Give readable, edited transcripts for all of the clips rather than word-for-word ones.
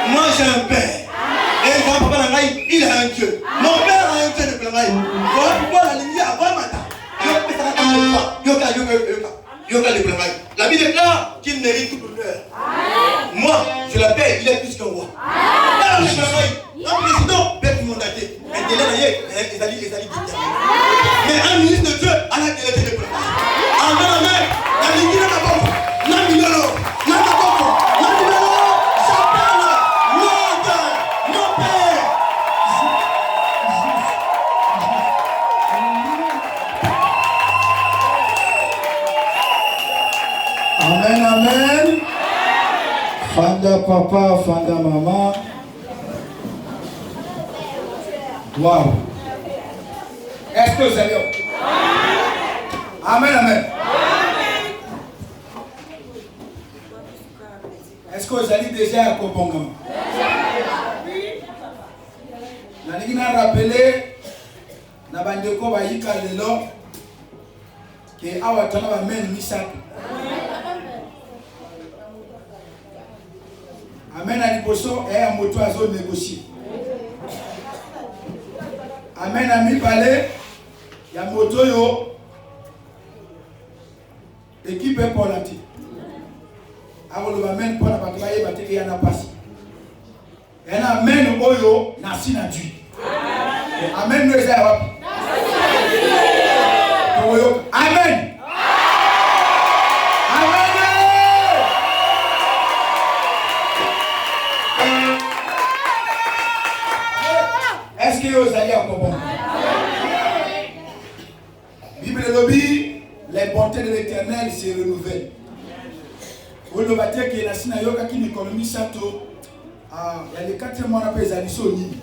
Moi j'ai un père. Et mon papa il a un Dieu. Mon père a un Dieu de Plangaï. Pourquoi la lumière avant matin? La Bible déclare qu'il mérite tout l'honneur. Moi, je l'appelle, il est plus qu'un roi. Un président peut tout mandater. Mais un ministre de Dieu a la qualité de Plangaï. Amen, amen. La lumière n'a pas. La lumière n'a pas. Amen, amen. Fanda papa, fanda maman. Wow. Est-ce que vous allez? Amen, amen. Est-ce que vous allez déjà à Kobongam? La Ligue m'a rappelé na bandeko bayika lelo ke awa tana ba men misato. Amen à liboso et à moto à zone négocier. Amen à mi palais, il y a moto yo équipe pour la ti. Avant le amen pour la bataille battre y en a passé. Et na amen oyo na sina du. Amen nous est wapi. Amen. Est-ce que vous allez à Kobon? Bible lobby, les bontés de l'Éternel se renouvellent. Vous le battez qui est la Sinayoka qui économie sato. Il y a les 4 mois après Zaliso Nini.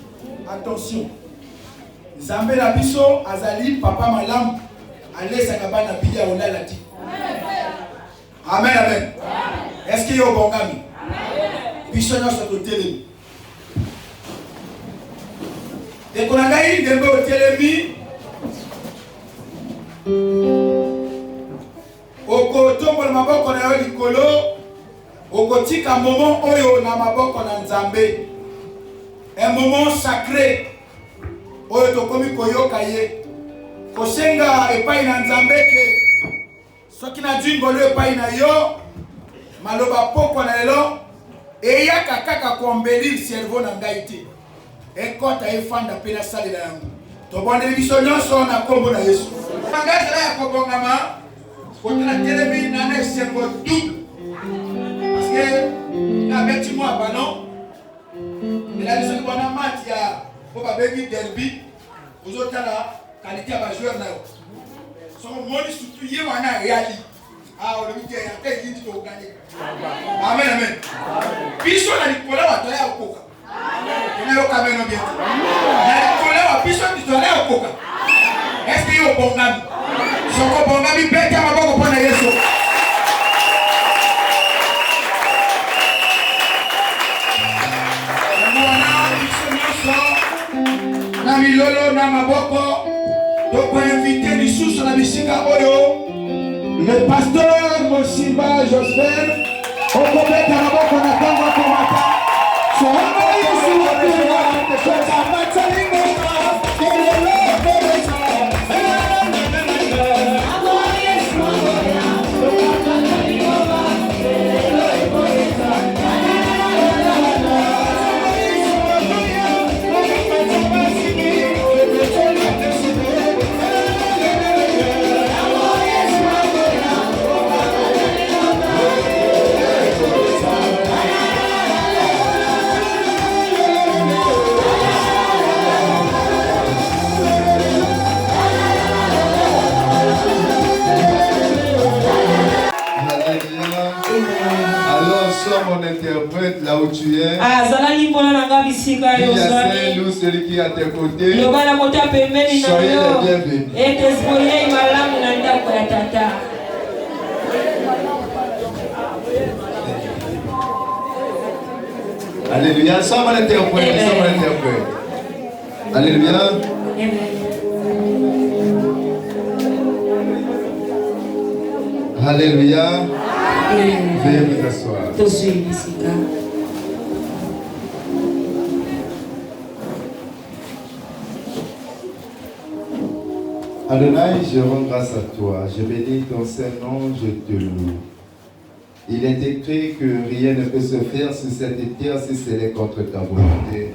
Attention. Zambé la biso, Azali, Papa Malam, allez Sakabana Biya Olalati. Amen, amen. Est-ce qu'il y a un bon ami? Biso n'a pas de télé. Dès qu'on a gagné, il y a un télémi. Oko tombo na maboko na yo likolo. Oko tika moment oyo na maboko na Nzambe. Un moment sacré. Oyo tokomi koyoka ye. Kosenga epai na Nzambe ke. Soki na djingolo epai na yo. Maloba poko na lelo. Eyaka kaka kombeli cerveau na ngai te. Ekota efanda pena sale na yango. Tobonde biso nyonso na kombo na Yesu. Engagera ya kobongama kotana telemi na na sengo double. Parce que na beti mo ballon. Il a dit que na match ya ko ba bebi derby. Ozotala qualité ba joueur na yo. So moni surtout ye wana reali. On le dit ya te yindi to gagner. Amen amen. Biso na likola wa to ya okoka. Est-ce qu'il y a un bon ami? Je comprends pas, mais peut-être ma bonne pour Yesu. Nami lolo na maboko. Donc on invité les sous na bisika oyo. Le pasteur Mosimba Joseph. On complète na maboko na tango pour matin. Mon interprète là où tu es. Il y a celle celui qui est à tes côtés. Soyez les bienvenus. Alléluia. Sois mon interprète. Sois mon interprète. Alléluia. Alléluia. Veuillez vous asseoir. Adonai, je rends grâce à toi. Je bénis ton Saint-Nom, je te loue. Il est écrit que rien ne peut se faire sur cette terre si ce n'est contre ta volonté.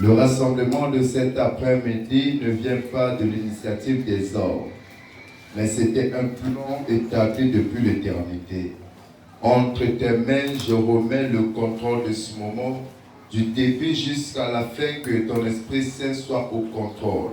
Le rassemblement de cet après-midi ne vient pas de l'initiative des hommes, mais c'était un plan établi depuis l'éternité. Entre tes mains, je remets le contrôle de ce moment, du début jusqu'à la fin, que ton Esprit Saint soit au contrôle.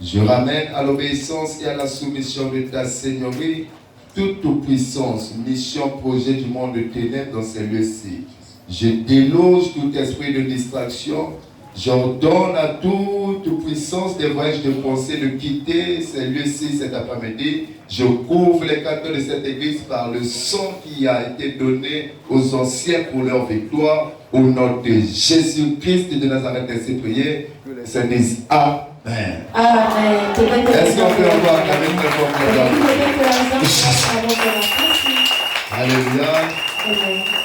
Je ramène à l'obéissance et à la soumission de ta Seigneurie toute puissance, mission, projet du monde de ténèbres dans ces lieux-ci. Je déloge tout esprit de distraction. J'ordonne à toute puissance des voyages de pensée de quitter ces lieux-ci cet après-midi. Je couvre les canaux de cette église par le sang qui a été donné aux anciens pour leur victoire. Au nom de Jésus-Christ de Nazareth, ainsi prié. Que les saints disent Amen. Est-ce qu'on peut avoir avec le Alléluia.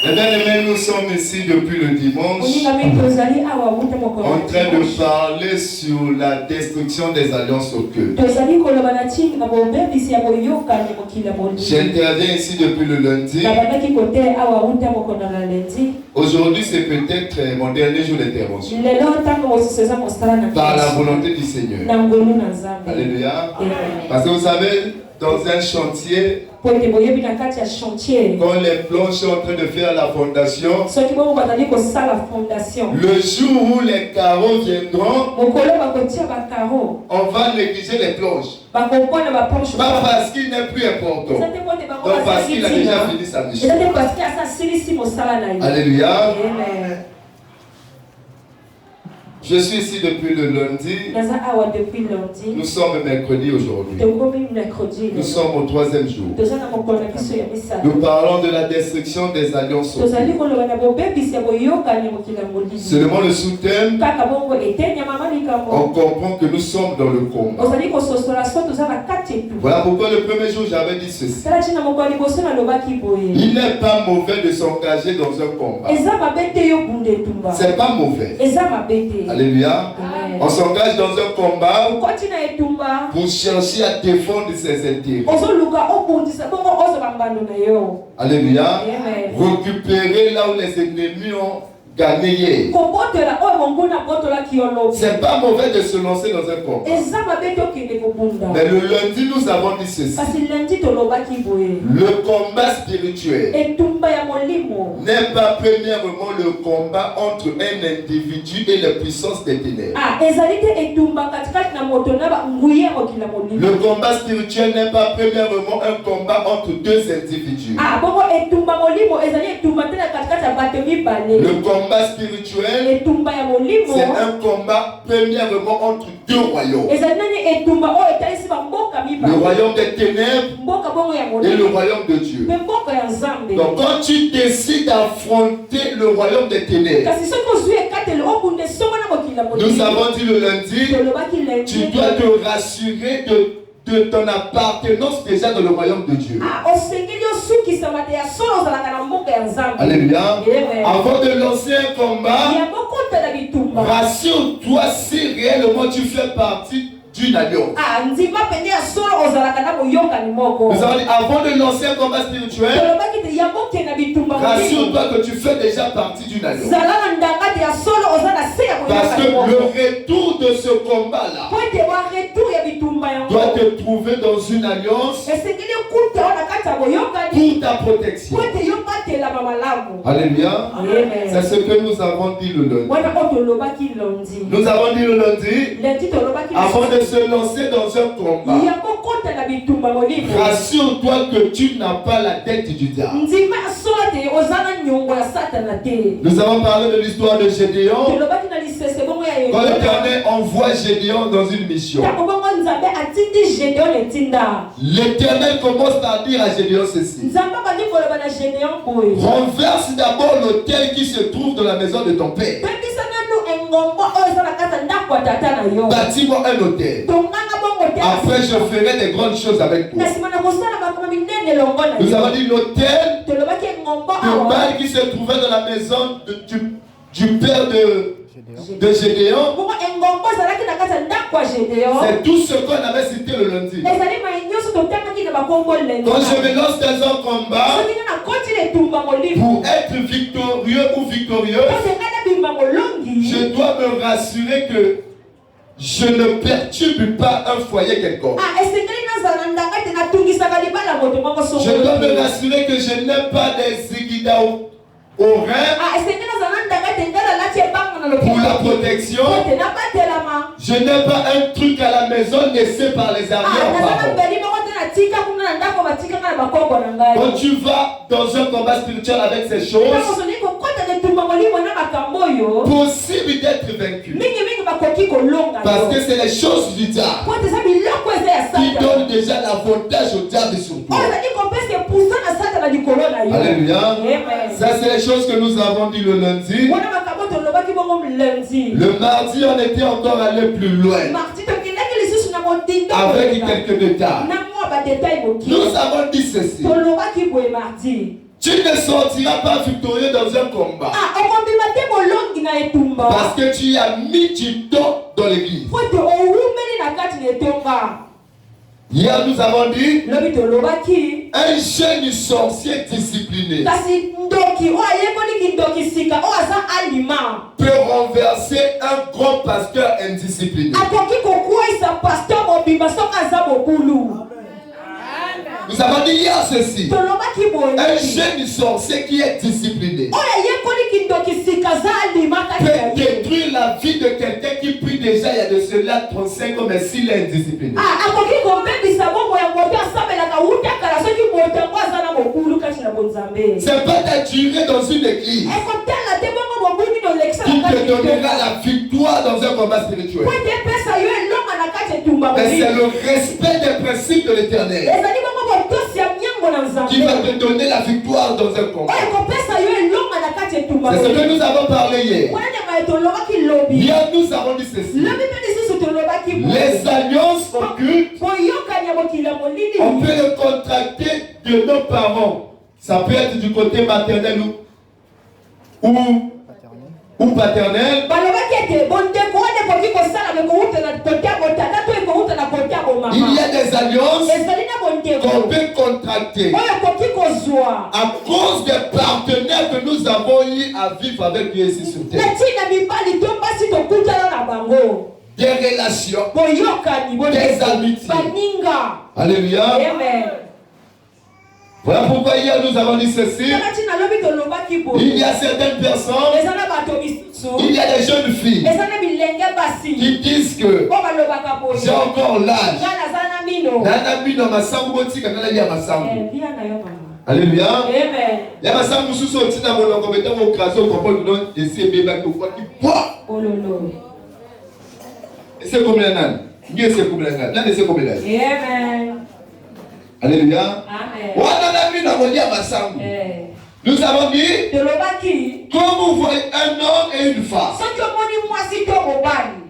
Les bien-aimés, nous sommes ici depuis le dimanche en train de parler sur la destruction des alliances occultes. J'interviens ici depuis le lundi. Aujourd'hui, c'est peut-être mon dernier jour d'intervention. Par la volonté du Seigneur. Alléluia. Parce que vous savez, dans un chantier, quand les planches sont en train de faire la fondation, le jour où les carreaux viendront, on va négliger les planches. Pas parce qu'il n'est plus important, donc parce qu'il a déjà fini sa mission. Alléluia. Je suis ici depuis le lundi. Nous sommes mercredi aujourd'hui. Nous sommes au 3e jour. Nous parlons de la destruction des alliances. Seulement le sous-thème, on comprend que nous sommes dans le combat. Voilà pourquoi le premier jour j'avais dit ceci. Il n'est pas mauvais de s'engager dans un combat. C'est pas mauvais. Alléluia. On s'engage dans un combat pour chercher à défendre ses intérêts. Alléluia. Récupérer là où les ennemis ont gagné. C'est pas mauvais de se lancer dans un combat. Mais le lundi, nous avons dit ceci. Le combat spirituel n'est pas premièrement le combat entre un individu et les puissances des ténèbres. Le combat spirituel n'est pas premièrement un combat entre deux individus. Le combat spirituel, c'est un combat premièrement entre deux royaumes. Le royaume des ténèbres et le royaume de Dieu. Donc quand tu décides d'affronter le royaume des ténèbres, nous avons dit le lundi, tu dois te rassurer de ton appartenance déjà dans le royaume de Dieu. Alléluia. Avant de lancer un combat, rassure-toi si réellement tu fais partie d'une alliance. Nous avons dit, avant de lancer un combat spirituel, rassure-toi que tu fais déjà partie d'une alliance. Parce que le retour de ce combat-là doit te trouver dans une alliance pour ta protection. Alléluia. C'est ce que nous avons dit le lundi. Nous avons dit le lundi, avant de se lancer dans un combat, rassure-toi que tu n'as pas la tête du diable. Nous avons parlé de l'histoire de Gédéon. Quand l'Éternel envoie Gédéon dans une mission, l'Éternel commence par dire à Gédéon ceci: renverse d'abord l'autel qui se trouve dans la maison de ton père. Bâtis-moi un autel. Après, je ferai des grandes choses avec toi. Nous avons dit l'autel de Baal qui se trouvait dans la maison du père de Gédéon. C'est tout ce qu'on avait cité le lundi. Quand je me lance dans un combat, pour être victorieux ou victorieuse, je dois me rassurer que je ne perturbe pas un foyer quelconque. Je dois me rassurer que je n'ai pas des zigida au rein pour la protection. Je n'ai pas un truc à la maison laissé par les armées en parole. Quand tu vas dans un combat spirituel avec ces choses, possible d'être vaincu. Parce que c'est les choses du diable qui donnent déjà l'avantage au diable sur toi. Alléluia. Ça c'est les choses que nous avons dit le lundi. Le mardi, on était encore allé plus loin. Avec quelques détails. Nous avons dit ceci. Tu ne sortiras pas victorieux dans un combat. Parce que tu as mis du temps dans l'église. Hier, nous avons dit un jeune sorcier discipliné peut renverser un grand pasteur indiscipliné. Nous avons dit hier ceci. Un jeune sorcier qui est discipliné peut détruire la vie de quelqu'un qui prie déjà il y a de cela 35 ans, mais s'il est indiscipliné. C'est pas d'attirer dans une église qui te donnera la victoire dans un combat spirituel. Mais c'est le respect des principes de l'Éternel qui va te donner la victoire dans un combat. C'est ce que nous avons parlé hier. Hier, nous avons dit ceci. Les alliances occultes, on peut les contracter de nos parents. Ça peut être du côté maternel ou paternel. Il y a des alliances qu'on peut contracter à cause des partenaires que nous avons eu à vivre avec Dieu ici sur terre. Des relations, des amitiés. Alléluia. Voilà pourquoi hier nous avons dit ceci. Il y a certaines personnes, il y a des jeunes filles qui disent que j'ai encore l'âge. Alléluia. Il y a ma sœur sous son petit amour comme étant au crason comme on donne et c'est bébé qui voit qui boit. C'est combien d'années? Dieu c'est combien d'années? Là c'est combien d'années? Amen. Alléluia. Nous avons dit, quand vous voyez un homme et une femme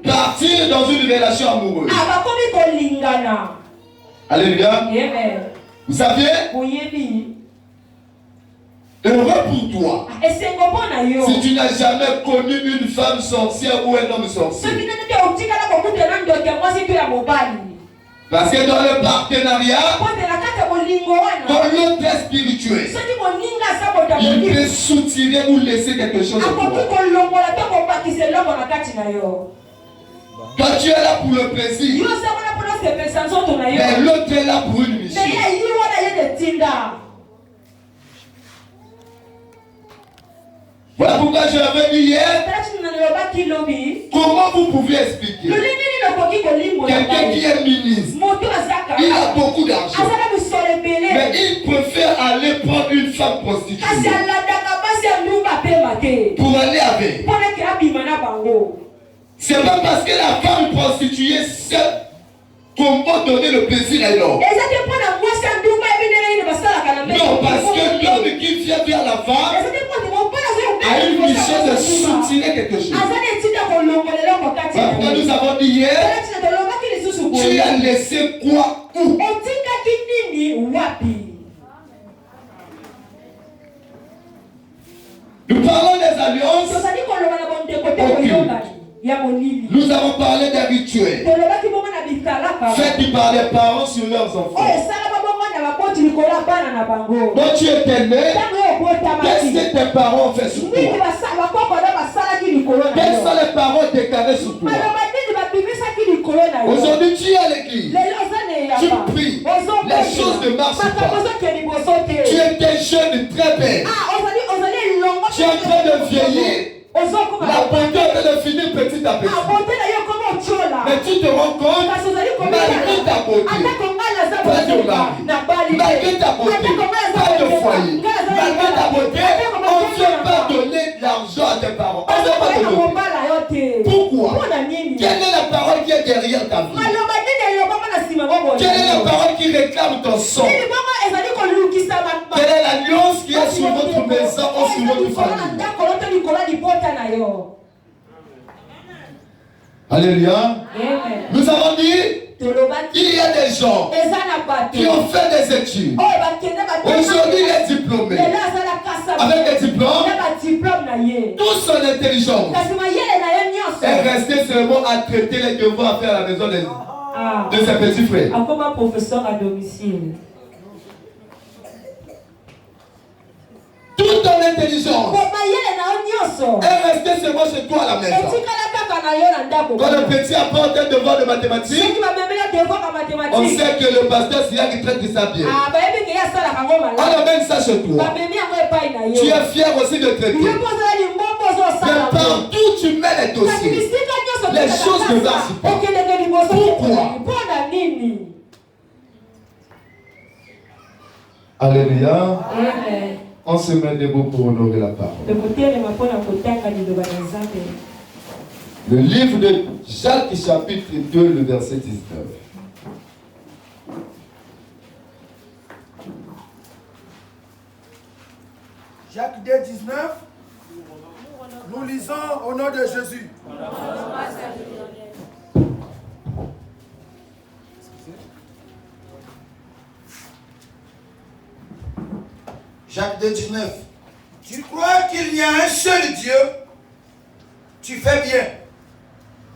partir dans une relation amoureuse. Alléluia. Vous saviez, heureux pour toi si tu n'as jamais connu une femme sorcière ou un homme sorcier. Parce que dans le partenariat, dans l'autre spirituel, il peut soutirer ou laisser quelque chose à toi. Toi tu es là pour le plaisir, mais l'autre est là pour une mission. Voilà pourquoi je l'avais dit hier. Comment vous pouvez expliquer quelqu'un qui est ministre, il a beaucoup d'argent, mais il préfère aller prendre une femme prostituée pour aller avec. C'est pas parce que la femme prostituée sait comment donner le plaisir à l'homme. Non, parce que l'homme qui vient vers la femme a une mission de soutirer quelque chose. Pourquoi nous avons dit hier, tu as laissé quoi où? Nous parlons des alliances occultes. Nous avons parlé des rituels faits par les parents sur leurs enfants. Quand tu étais né, qu'est-ce que tes parents ont fait sur toi? Quels sont les parents déclarés sur toi? Aujourd'hui tu es à l'église, tu pries, les choses ne marchent pas. Tu étais jeune, très belle, tu es en train de vieillir. La bonté est de finir petit à petit. Mais tu te rends compte, malgré ta beauté, pas de mari, malgré ta beauté, pas de foyer, malgré ta beauté, on ne vient pas donner l'argent à tes parents. On ne vient pas te donner. Pourquoi? Quelle est la parole qui est derrière ta vie? Quelle est la parole qui réclame ton sang? Quelle est l'alliance qui est sur votre maison ou sur votre famille? Alléluia. Amen. Nous avons dit, il y a des gens qui ont fait des études. Aujourd'hui, il est diplômé. Avec des diplômes, toute son intelligence est restée seulement à traiter les devoirs à faire à la maison de ses petits frères. Comme un professeur à domicile. Toute ton intelligence est restée seulement chez toi à la maison. Quand le petit apporte un devoir de mathématiques, on sait que le pasteur Siak qui traite de ça bien. On amène ça chez toi. Tu es fier aussi de traiter. Mais partout tu mets les dossiers. Les choses ne marchent pas. Pourquoi? Alléluia. On se met debout pour honorer la parole. Le livre de Jacques chapitre 2, le verset 19. Jacques 2, 19. Nous lisons au nom de Jésus. Jacques 2, 19. Tu crois qu'il y a un seul Dieu? Tu fais bien.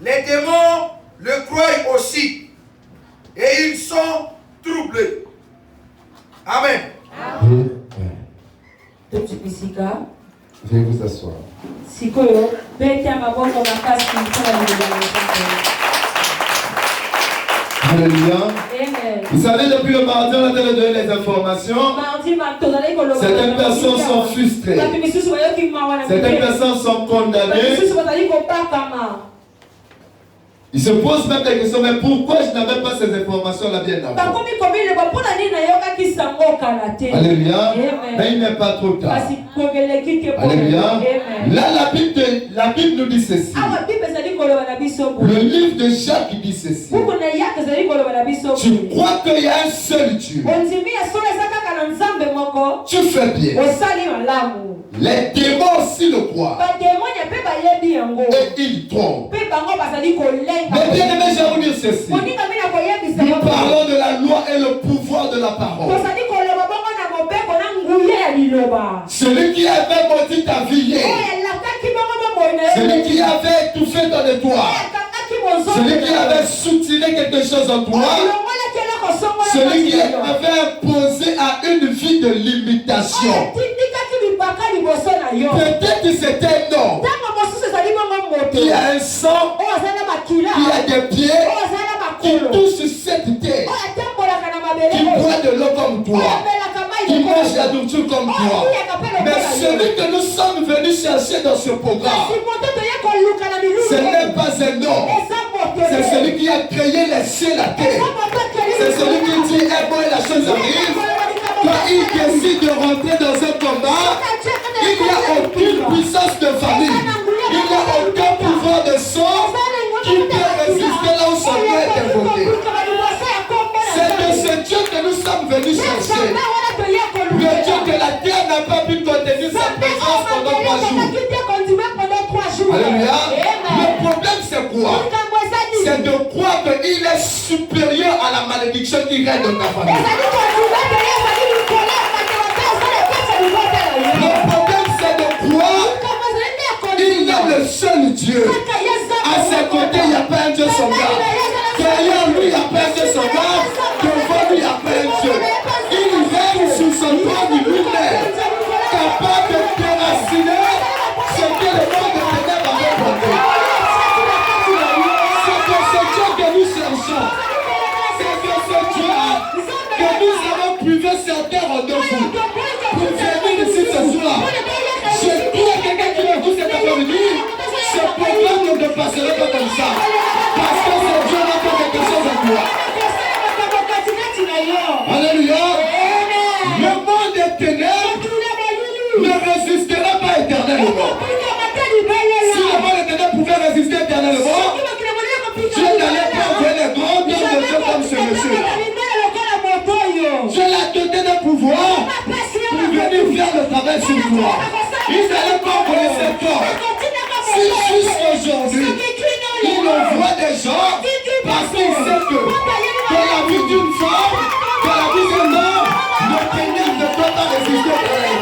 Les démons le croient aussi. Et ils sont troublés. Amen. Veuillez vous asseoir. Alléluia. Vous savez, depuis le mardi, on a donné les informations. Certaines personnes sont frustrées. Certaines personnes sont condamnées. Ils se posent même des questions, mais pourquoi je n'avais pas ces informations-là bien avant? Alléluia. Mais il n'est pas trop tard. Alléluia. Là, la Bible nous dit ceci. Le livre de Jacques dit ceci. Tu crois qu'il y a un seul Dieu. Tu fais bien. Les démons aussi le croient. Et ils trompent. Mais bien aimé, je vais vous dire ceci. Nous parlons de la loi et le pouvoir de la parole. Celui qui avait maudit ta vie hier, celui qui avait étouffé ton étoile, celui qui avait soutiré quelque chose en toi, celui qui avait imposé à une vie de limitation. Peut-être que c'était un homme qui a un sang, qui a des pieds, qui touche cette terre, qui boit de l'eau comme toi, qui mange la nourriture comme toi. Mais celui que nous sommes venus chercher dans ce programme, ce n'est pas un homme, c'est celui qui a créé les cieux et la terre. C'est celui qui dit, eh bon, la chose arrive. Quand il décide de rentrer dans un combat, il n'y a aucune puissance de famille, il n'y a aucun pouvoir de sang qui peut résister là où son nom est invoqué. C'est de ce Dieu que nous sommes venus chercher. Le Dieu que la terre n'a pas pu contenir sa présence pendant 3 jours. Alléluia. Le problème c'est quoi? C'est de croire qu'il est supérieur à la malédiction qui règne dans ta famille. Le problème c'est de croire qu'il est le seul Dieu. À ses côtés, il n'y a pas un Dieu semblable. Derrière lui, il n'y a pas un Dieu semblable. Devant lui, il n'y a pas un Dieu. Il règne sous son trône lui-même, capable de déraciner ce que le monde de ténèbres avait porté. C'est de ce Dieu que nous cherchons. C'est de ce Dieu que nous avons privé certains rendez-vous pour venir ici ce soir. Je prie à quelqu'un qui me dit cet après-midi, ce programme ne passera pas comme ça. Parce que ce Dieu va faire quelque chose à toi. Alléluia. Le monde des ténèbres ne résistera pas éternellement. Si le monde des ténèbres pouvait résister éternellement, Dieu n'allait pas envoyer les grands hommes de Dieu comme ce monsieur-là. Dieu l'a doté d'un pouvoir pour venir faire le travail sur toi. Il n'allait pas envoyer cet homme. Si juste aujourd'hui, il il envoie des gens parce qu'il sait que dans la vie d'une femme, dans la vie d'un homme, le Seigneur ne peut pas résister à elle.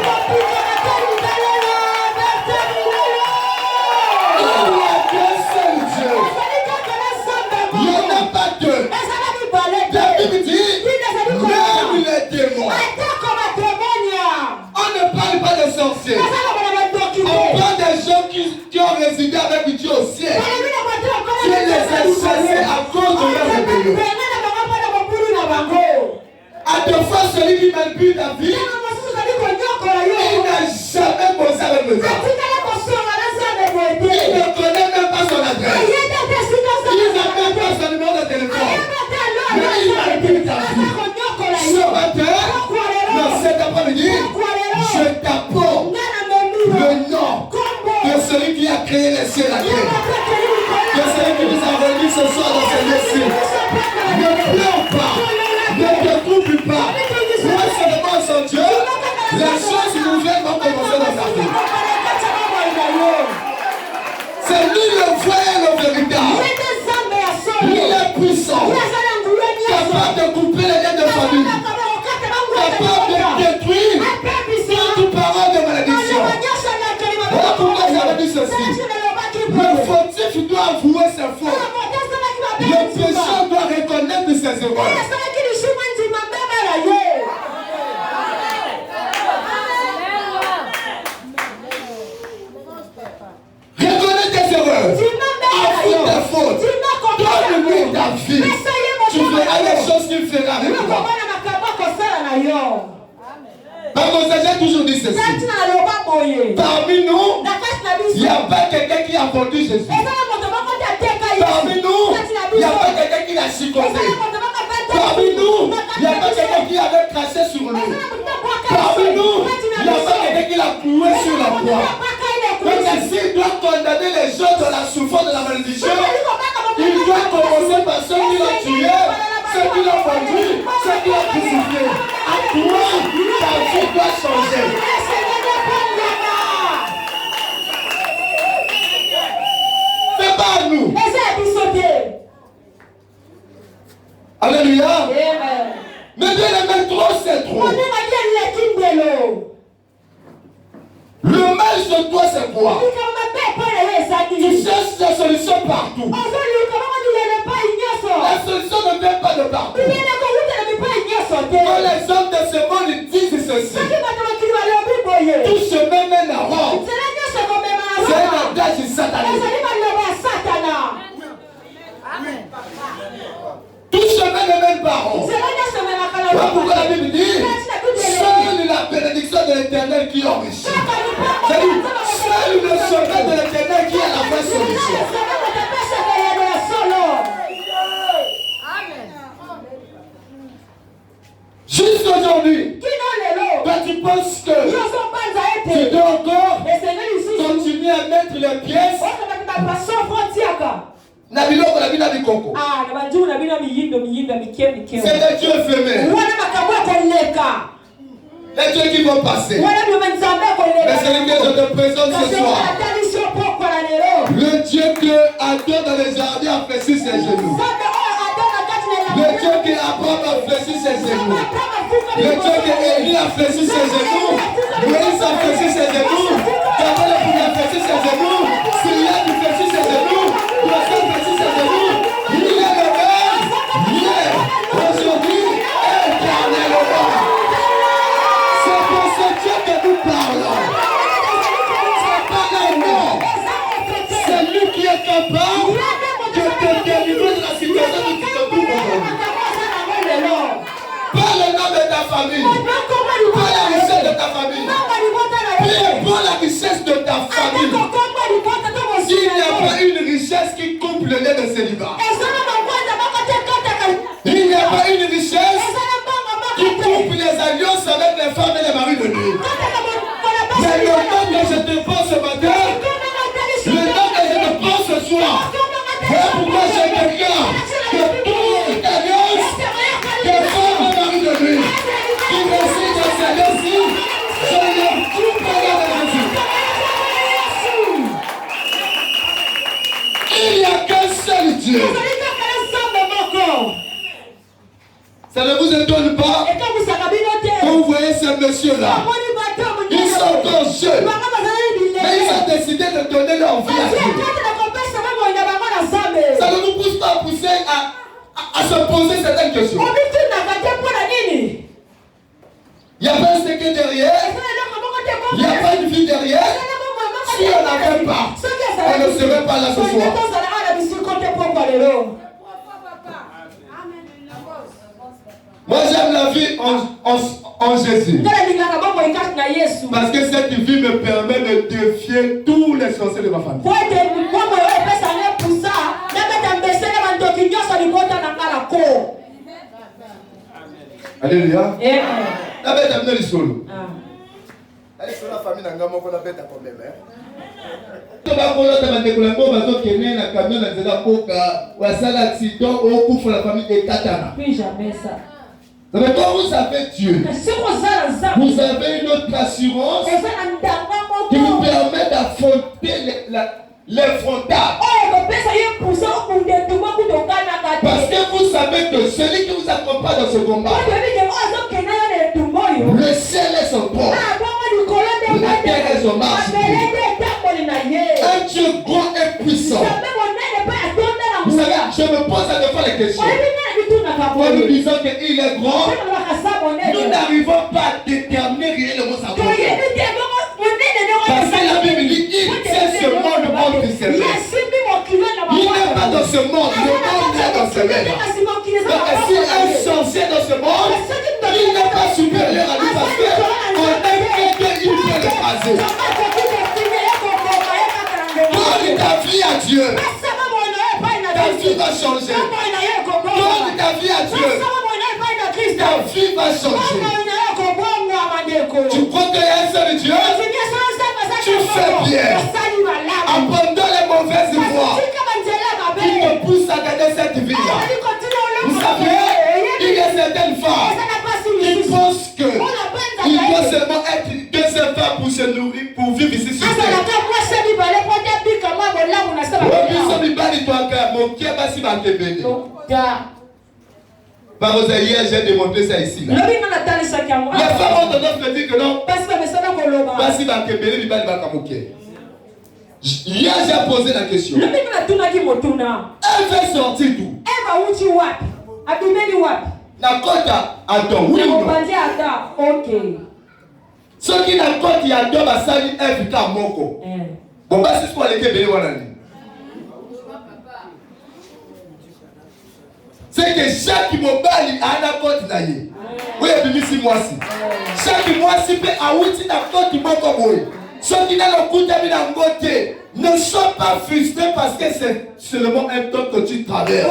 Il n'y a qu'un seul Dieu. Il n'y en a pas deux. La Bible dit, même les démons. On ne parle pas de sorciers. On parle des gens qui ont résidé avec Dieu au ciel. Dieu les a chassés à cause de leur rébellion. À deux fois, celui qui manipule ta vie, il n'a jamais posé avec le gars. Il ne connaît même pas son adresse. Il n'a même pas son numéro de téléphone. Mais il manipule ta vie. Ce matin, dans cet après-midi, je t'apporte le nom de celui qui a créé les cieux et la terre. De celui qui nous a réunis ce soir dans ce lieu-ci. Ne pleure pas. Ne te trouble pas. Moi seulement son Dieu, les choses nouvelles vont commencer dans ta vie. C'est lui le vrai et le véritable. Il est puissant. Capable de couper les liens de famille. Capable de détruire toute parole de malédiction. Voilà pourquoi j'avais dit ceci. Le fautif doit avouer ses fautes. Le pécheur doit reconnaître ses erreurs. Reconnais tes erreurs. Avoue tes fautes. Donne-lui ta vie. Tu feras les choses qu'il fera avec toi. Parce que j'ai toujours dit ceci. Parmi nous, il n'y a pas quelqu'un qui a vendu Jésus. Parmi nous, il n'y a pas quelqu'un qui l'a chicoté. Parmi nous, il n'y a pas quelqu'un qui avait craché sur lui. Parmi nous, il n'y a pas quelqu'un qui l'a cloué sur la croix. Donc s'il doit condamner les gens de la souffrance, de la malédiction, il doit commencer par ceux qui l'ont tué, ceux qui l'ont vendu, ceux qui l'ont crucifié. À toi, ta vie doit changer. C'est pas à nous. Alléluia. Mais Dieu aime trop, c'est trop. Le mal sur toi, c'est quoi? Tu cherches la solution partout. La solution ne vient pas de partout. Quand les hommes de ce monde disent ceci, tout chemin mène à Rome. C'est un adage satanique. Tout chemin ne mène pas à Rome. Voilà pourquoi la Bible dit, seule la bénédiction de l'Éternel qui enrichit. C'est-à-dire, seul le chemin de l'Éternel qui est la vraie solution. Jusqu'aujourd'hui, toi tu penses que tu dois encore continuer à mettre les pièces na biloko na bina bikoko. C'est des dieux éphémères. Les dieux qui vont passer. Mais c'est lui que je te présente ce soir. Le Dieu que Adam dans les jardins a fléchi ses genoux. Le Dieu que Abraham a fléchi ses genoux. Le Dieu que Élie a fléchi ses genoux. Moïse a fléchi ses genoux. David a fléchi ses genoux. Syria a fléchi ses genoux. Joseph a fléchi ses genoux. Il est le même hier, aujourd'hui et éternellement. C'est pour ce Dieu que nous parlons. C'est pas un nom. C'est lui qui est capable de te délivrer de la situation que tu te trouves aujourd'hui. Pas le nom de ta famille. Pas la richesse de ta famille. Peu importe la richesse de ta famille. S'il n'y a pas une richesse qui coupe le lait de célibat. Il n'y a pas une richesse qui coupe les alliances avec les femmes et les maris de Dieu. Mais le nom que je te pense ce matin, le nom que je te pense ce soir, voilà pourquoi j'ai quelqu'un de toute alliance, des femmes et maris de Dieu, qui réside dans ces lieux-ci, je lève tout pendant la Jésus. Il n'y a qu'un seul Ça ne vous étonne pas quand vous voyez ce monsieur-là. Ils sont encore jeunes. Mais ils ont décidé de donner leur vie à Dieu. Ça ne vous pousse pas à pousser à se poser certaines questions. Il n'y a pas un secret derrière. Il n'y a pas une vie derrière. Si on n'avait pas, on ne serait pas là ce soir. Moi j'aime la vie en Jésus. Parce que cette vie me permet de défier tous les sorciers de ma famille. Alléluia. La bête a amené le solo. Allez, sur la famille, n'a pas la bête à problème. Plus jamais ça. Mais quand vous avez Dieu, vous avez une autre assurance qui vous permet d'affronter les frontales. Parce que vous savez que celui qui vous accompagne dans ce combat, le ciel est son port, la terre est son marche. Un Dieu grand et puissant. Vous savez, je me pose à deux fois les questions. En nous disant qu'il est grand, nous n'arrivons pas à déterminer réellement sa volonté. Parce que la Bible dit qu'il sait ce monde entre ses mains. Il n'est pas dans ce monde, le monde est dans ses mains. Donc s'il est un sorcier dans ce monde, il n'est pas supérieur à lui parce qu'on aime quelqu'un, il peut l'écraser. Donne ta vie à Dieu. Ta vie va changer. Donne ta vie à Dieu. Ta vie va changer. Tu crois qu'il y a un seul Dieu? Tu fais bien. Abandonne les mauvaises voies qui te poussent à garder cette vie-là. Vous savez, il y a certaines femmes qui pensent qu'il doit seulement être deuxième femme pour se nourrir, pour vivre ici sur terre. Hier, j'ai démontré ça ici. Là. Les femmes ont tendance à dire que non. Hier, j'ai posé la question. Elle veut sortir d'où? Nakota Adam, oui ou non? Ceux qui n'accordent, il y a deux basali, un vita moko. Bon, bah, c'est ce qu'on a dit. C'est que chaque mobile a un accord d'ailleurs. Oui, et puis, si moi aussi. Chaque mois, si peut avoir un accord qui moko. Ceux qui n'ont le coup de côté ne sont pas frustrés parce que c'est seulement un temps que tu traverses.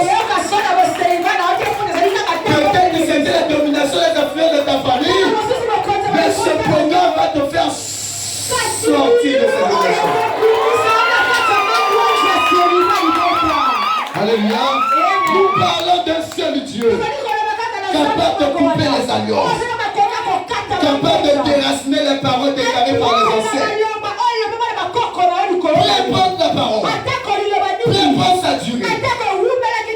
Peut-être que c'était la domination des affaires de ta famille, mais ce programme va te faire sortir de cette domination. Alléluia. Nous parlons d'un seul Dieu, capable de couper les alliances, capable de déraciner les paroles déclarées par les anciens. Peu importe la parole, peu importe sa durée.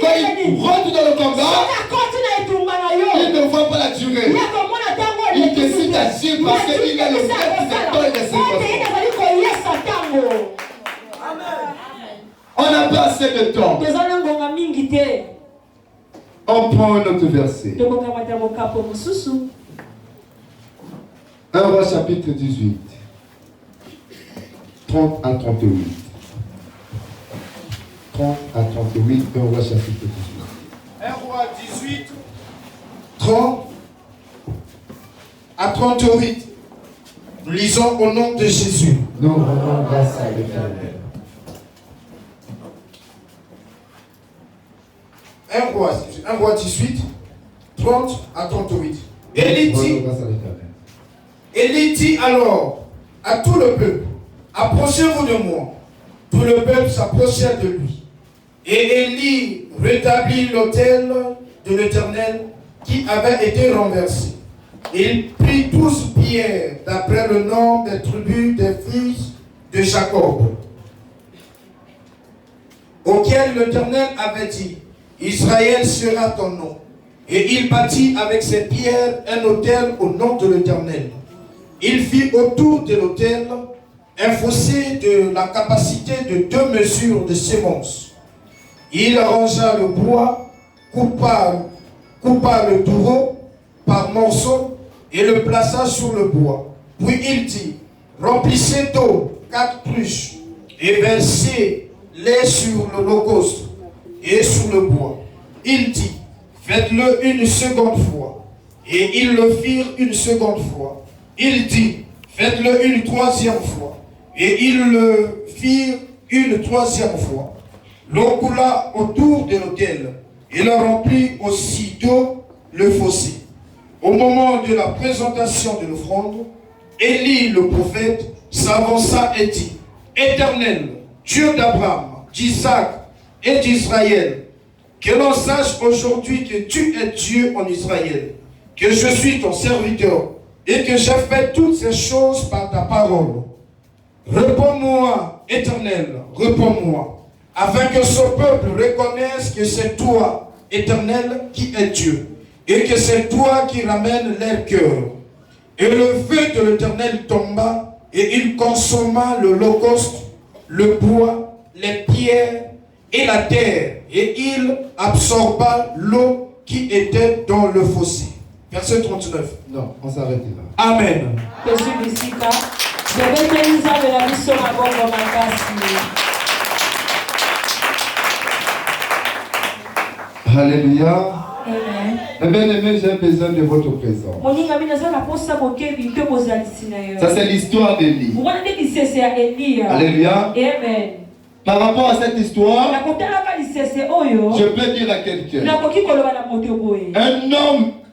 Quand il rentre dans le combat, il ne voit pas la durée. Il décide d'agir parce qu'il est le vrai directeur des circonstances. On n'a pas assez de temps. On prend un autre verset. 1 Roi chapitre 18. 30 à 38. 30 à 38, 1 Roi chapitre 18. 1 Roi 18, 30 à 38. Nous lisons au nom de Jésus. Nous rendons grâce à l'Éternel. 1 Roi 18, 30 à 38. Élie dit alors à tout le peuple, approchez-vous de moi. Tout le peuple s'approchait de lui. Et Élie rétablit l'autel de l'Éternel qui avait été renversé. Il prit 12 pierres d'après le nom des tribus des fils de Jacob, auxquels l'Éternel avait dit, Israël sera ton nom. Et il bâtit avec ses pierres un autel au nom de l'Éternel. Il fit autour de l'autel un fossé de la capacité de 2 mesures de sémence. Il arrangea le bois, coupa le taureau par morceaux et le plaça sur le bois. Puis il dit, remplissez d'eau 4 cruches et versez-les sur l'holocauste et sur le bois. Il dit, faites-le une seconde fois. Et ils le firent une seconde fois. Il dit, faites-le une 3e fois. Et ils le firent une 3e fois. L'eau coula autour de l'autel. Il remplit aussitôt le fossé. Au moment de la présentation de l'offrande, Élie le prophète s'avança et dit, Éternel, Dieu d'Abraham, d'Isaac et d'Israël, que l'on sache aujourd'hui que tu es Dieu en Israël, que je suis ton serviteur et que j'ai fait toutes ces choses par ta parole. Réponds-moi, Éternel, réponds-moi, afin que ce peuple reconnaisse que c'est toi, Éternel, qui es Dieu, et que c'est toi qui ramènes leur cœur. Et le feu de l'Éternel tomba, et il consomma l'holocauste, le bois, les pierres et la terre, et il absorba l'eau qui était dans le fossé. Verset 39. Non, on s'arrête là. Amen. Alléluia. Amen. Mes bien-aimés, j'ai besoin de votre présence. Ça, c'est l'histoire d'Élie. Alléluia. Amen. Par rapport à cette histoire, je peux dire à quelqu'un,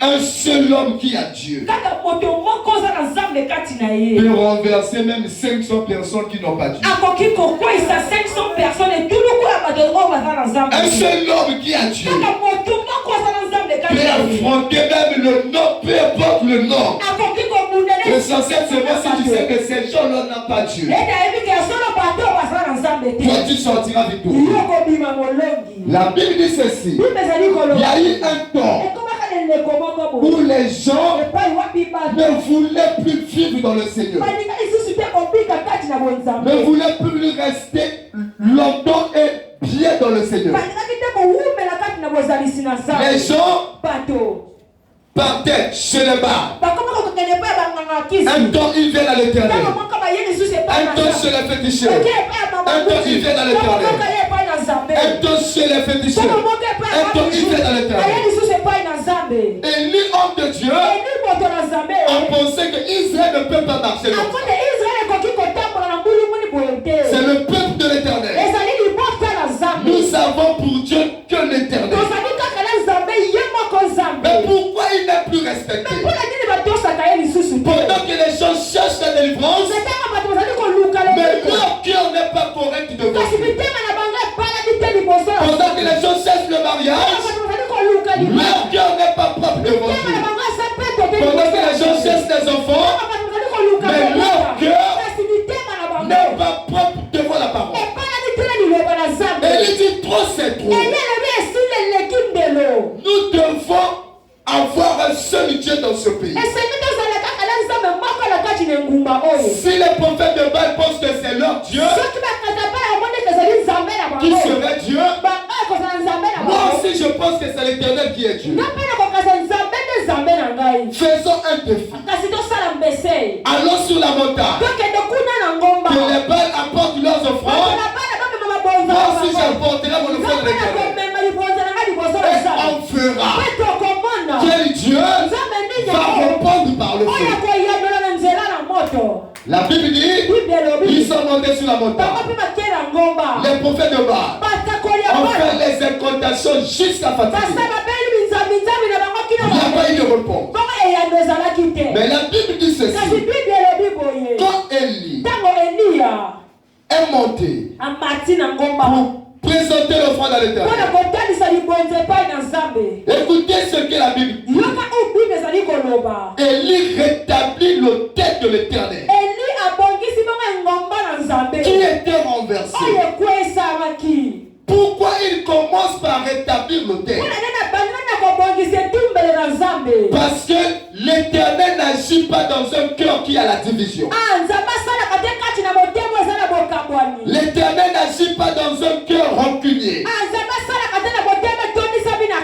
un seul homme qui a Dieu peut renverser même 500 personnes qui n'ont pas Dieu. Un seul homme qui a Dieu peut affronter même le nom, peu importe le nom. L'essentiel, c'est moi si tu sais que ces gens-là n'ont pas Dieu. Toi, tu sortiras victorieux. La Bible dit ceci. Il y a eu un temps où les gens ne voulaient plus vivre dans le Seigneur. Ne voulaient plus rester longtemps et bien dans le Seigneur. Les gens partaient chez les bars. Un temps ils viennent à l'Éternel. Un temps chez les féticheurs. Un temps ils viennent à l'Éternel. Un temps chez les féticheurs. Un temps ils viennent à l'Éternel. Et lui, homme de Dieu, on pensait que Israël ne peut pas marcher. C'est le peuple de l'Éternel. Nous avons pour Dieu que l'Éternel. Mais pourquoi il n'est plus respecté? Pendant que les gens cherchent la délivrance, mais leur cœur n'est pas correct devant Dieu. Pendant que les gens cherchent le mariage, leur cœur n'est pas propre devant Dieu. Pendant que les gens cherchent des enfants, mais leur cœur n'est pas propre devant la parole. Et il dit trop c'est trop. Nous devons avoir un seul Dieu dans ce pays. Si les prophètes de Baal pensent que c'est leur Dieu, qui serait Dieu, moi aussi je pense que c'est l'Éternel qui est Dieu. Faisons un défi. Allons sur la montagne. Que les Baal apportent leurs offrandes. Moi aussi j'apporterai mon offrande à l'Éternel. Et on fera. Quel Dieu va répondre par le feu. La Bible dit, ils sont montés sur la montagne. Les prophètes de Baal ont fait les incantations jusqu'à fatiguer. Il n'y a pas eu de réponse. Mais la Bible dit ceci. Quand Élie est monté pour présenter l'offrande à l'Éternel, écoutez ce que la Bible dit. Élie rétablit l'autel de l'Éternel qui était renversé. Pourquoi il commence par rétablir l'autel? Parce que l'Éternel n'agit pas dans un cœur qui a la division. L'Éternel n'agit pas dans un cœur rancunier.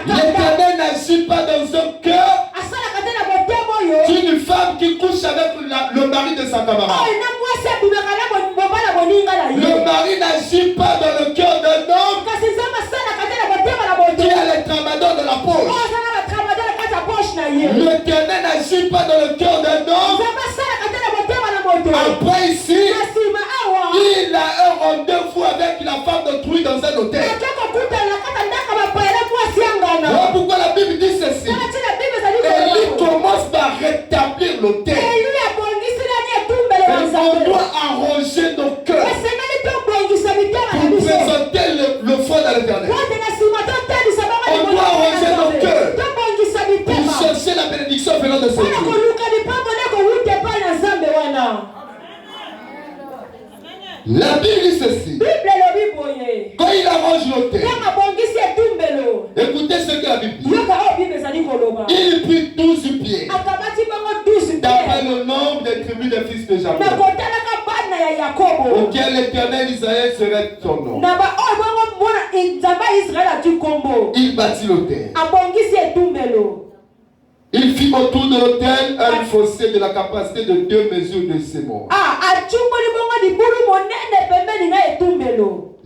L'Éternel n'agit pas dans un cœur d'une femme qui couche avec le mari de sa camarade. Le mari n'agit pas dans le cœur d'un homme qui a les tramadors de la poche. L'Éternel n'agit pas dans le cœur d'un homme. Après ici, il a un rendez-vous avec la femme d'autrui dans un hôtel. Voilà pourquoi la Bible dit ceci. Élie commence par rétablir l'hôtel. On doit arranger nos cœurs pour présenter le fond à l'Éternel. On doit arranger nos cœurs pour chercher la bénédiction venant de ce Dieu. La Bible dit ceci. Quand il arrange l'hôtel, écoutez ce que la Bible dit. Il prit 12 pieds d'après le nombre des tribus des fils de Jacob, auquel l'Éternel Israël serait son nom. Il bâtit l'autel. Il fit autour de l'autel un fossé de la capacité de 2 mesures de sémence.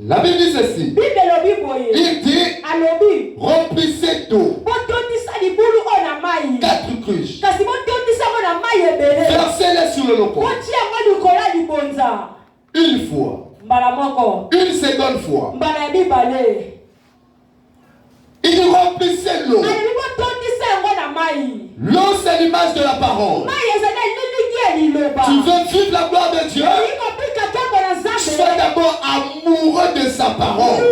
La Bible dit ceci. Il dit, remplissez d'eau 4 cruches. Versez-les sur le loco. Une fois. Une seconde fois. Il remplissait l'eau. L'eau, c'est l'image de la parole. Tu veux vivre la gloire de Dieu? Sois d'abord amoureux de sa parole.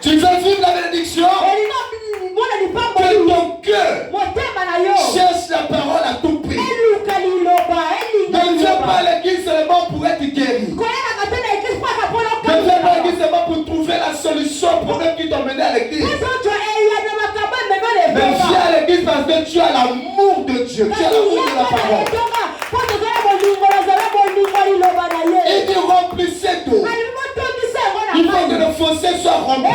Tu veux vivre la bénédiction? Que ton cœur cherche la parole à tout prix. Ne viens pas à l'église seulement pour être guéri. Ne viens pas à l'église seulement pour trouver la solution au problème qui t'a mené à l'église. Mais viens à l'église parce que tu as l'amour de Dieu. Tu as l'amour de la parole. Et tu remplissez d'eau. Il faut que le fossé soit rempli.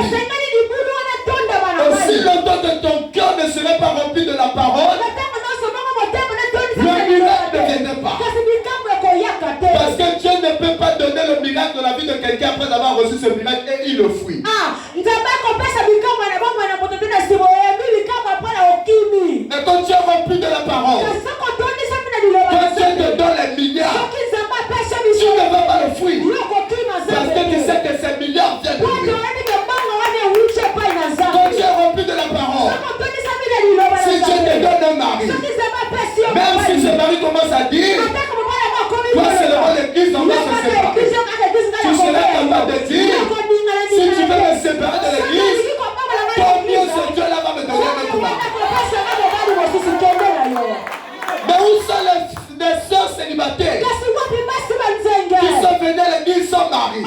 Si l'automne de ton cœur ne serait pas rempli de la parole, le miracle ne viendrait pas. Parce que Dieu ne peut pas donner le miracle de la vie de quelqu'un après avoir reçu ce miracle et il le fuit. Et quand tu es rempli de la parole, quand Dieu te donne les milliards, tu ne vas pas le fuir. Parce que tu sais que ces milliards viennent de lui. Quand tu es rempli de la parole, si Dieu te donne un mari, même si ce mari commence à dire, toi c'est le l'église, on va se séparer. Tu seras capable de dire, si tu veux me séparer de l'église, tant mieux ce Dieu là va me donner un autre mari. Mais où sont les sœurs célibataires qui sont venues à l'église sans mari?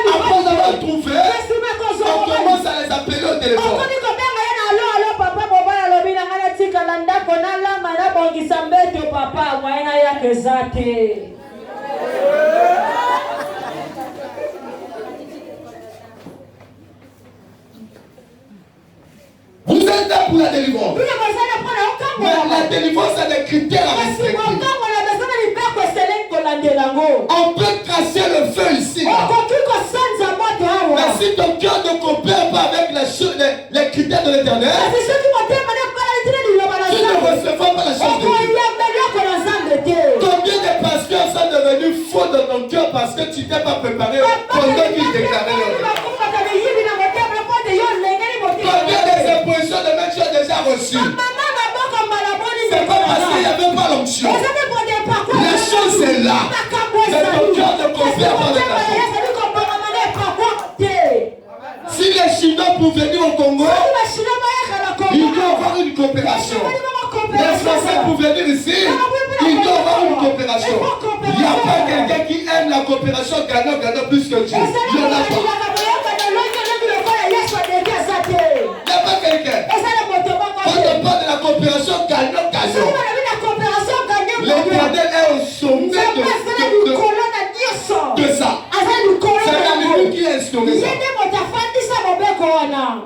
Après avoir trouvé, on commence à les appeler au téléphone. Vous êtes là pour la délivrance. Mais la délivrance a des critères à respecter. On peut tracer le feu ici. Mais si ton cœur ne coopère pas avec les critères de l'Éternel, tu ne recevras pas la chance de Dieu. Combien de pasteurs sont devenus faux dans ton cœur parce que tu ne t'es pas préparé pendant qu'ils déclaraient leur. Combien des impositions de même tu as déjà reçues? C'est pas parce qu'il n'y avait pas l'onction. La chose est là. Mais ton cœur ne confère pas avec la chose. Si les Chinois pouvaient venir au Congo, il doit y avoir une coopération. Les Français pouvaient venir ici, il doit y avoir une coopération. Il n'y a pas quelqu'un qui aime la coopération Ghana plus que Dieu. Il n'y en a pas. Il n'y a pas quelqu'un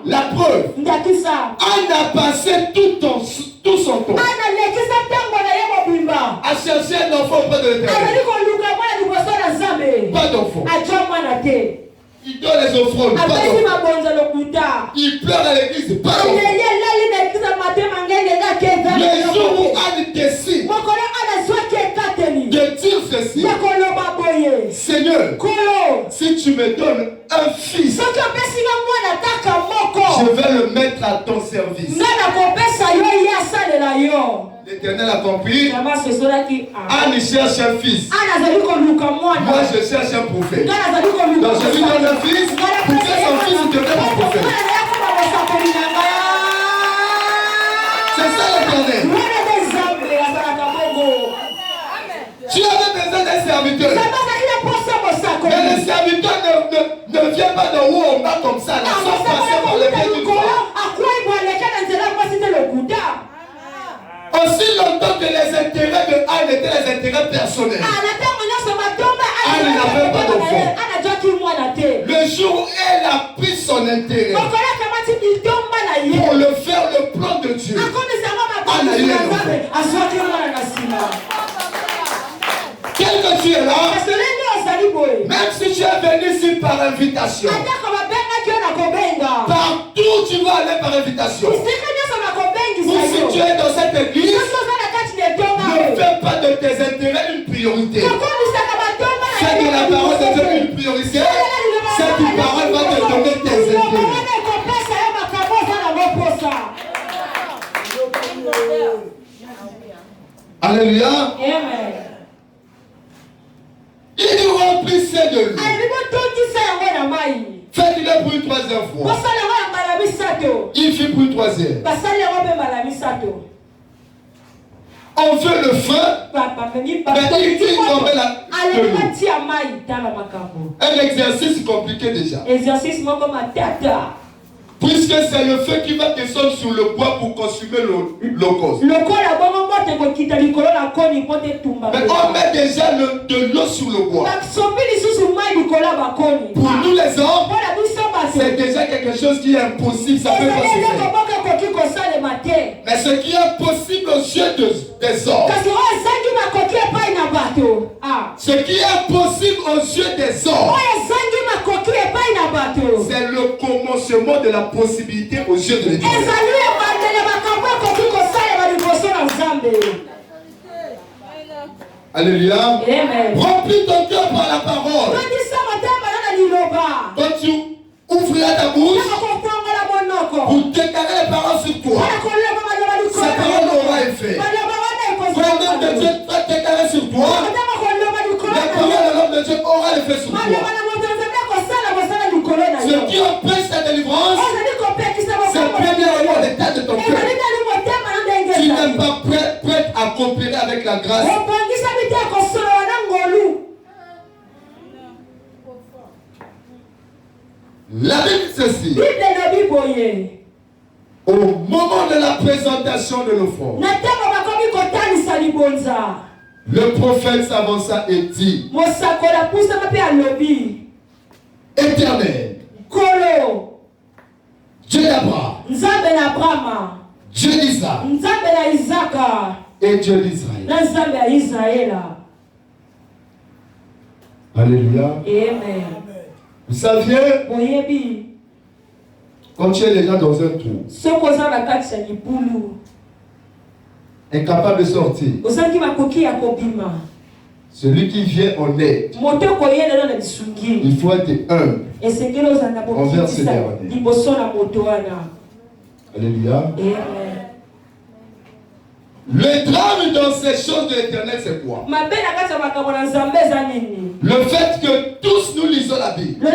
La preuve, Anne a passé tout son temps à chercher un enfant auprès de l'Éternel. Pas d'enfant. Il donne les offrandes, pas d'enfant. Il pleure à l'église, pas d'enfant. Le jour où Anne décide de dire ceci, Seigneur, si tu me donnes un fils, je vais le mettre à ton service. L'Éternel a compris. Anne cherche un fils. Moi je cherche un prophète. Donc je lui donne un fils pour que son fils devienne un prophète. C'est ça l'Éternel. Tu avais besoin d'un serviteur. Mais le serviteur ne vient pas de haut en bas comme ça. Là, sans passer par le pied d'une femme. Aussi longtemps que les intérêts de Anne étaient les intérêts personnels, Anne n'avait pas d'enfant. Le jour où elle a pris son intérêt pour le faire le plan de Dieu, Anne a eu un enfant. Quel que tu es là, même si tu es venu ici par invitation, partout tu vas aller par invitation. Ou si tu es dans cette église, ne fais pas de tes intérêts une priorité. Fais de la parole de Dieu une priorité. Cette parole va te donner tes intérêts. Alléluia. Il remplissait de lui. Faites-le pour une troisième fois. Il fit pour une troisième. On veut le feu, mais il dit qu'on met de l'eau. Un exercice compliqué déjà. Puisque c'est le feu qui va descendre sur le bois pour consumer l'holocauste. Mais on met déjà de l'eau sur le bois. Pour nous les hommes, c'est déjà quelque chose qui est impossible. Ça peut pas se faire. Mais ce qui est possible aux yeux des hommes, ce qui est possible aux yeux des hommes, c'est le commencement de la possibilité aux yeux de l'Éternel. Alléluia. Remplis ton cœur par la parole. Quand tu ouvriras ta bouche pour déclarer les paroles sur toi, ces paroles auront effet. Quand l'homme de Dieu va déclarer sur toi, les paroles de l'homme de Dieu auront effet sur toi. Ce qui empêche ta délivrance, c'est premièrement l'état de ton cœur. Tu n'es pas prêt à coopérer avec la grâce. La Bible dit ceci. Au moment de la présentation de l'offrande, le prophète s'avança et dit: Éternel, Dieu d'Abraham, Dieu d'Isaac et Dieu d'Israël. Alléluia. Amen. Vous saviez, quand tu es déjà dans un trou, incapable de sortir, celui qui vient en aide, il faut être humble envers ce dernier. Alléluia. Le drame dans ces choses de l'Éternel, c'est quoi? Le fait que tous nous lisons la Bible,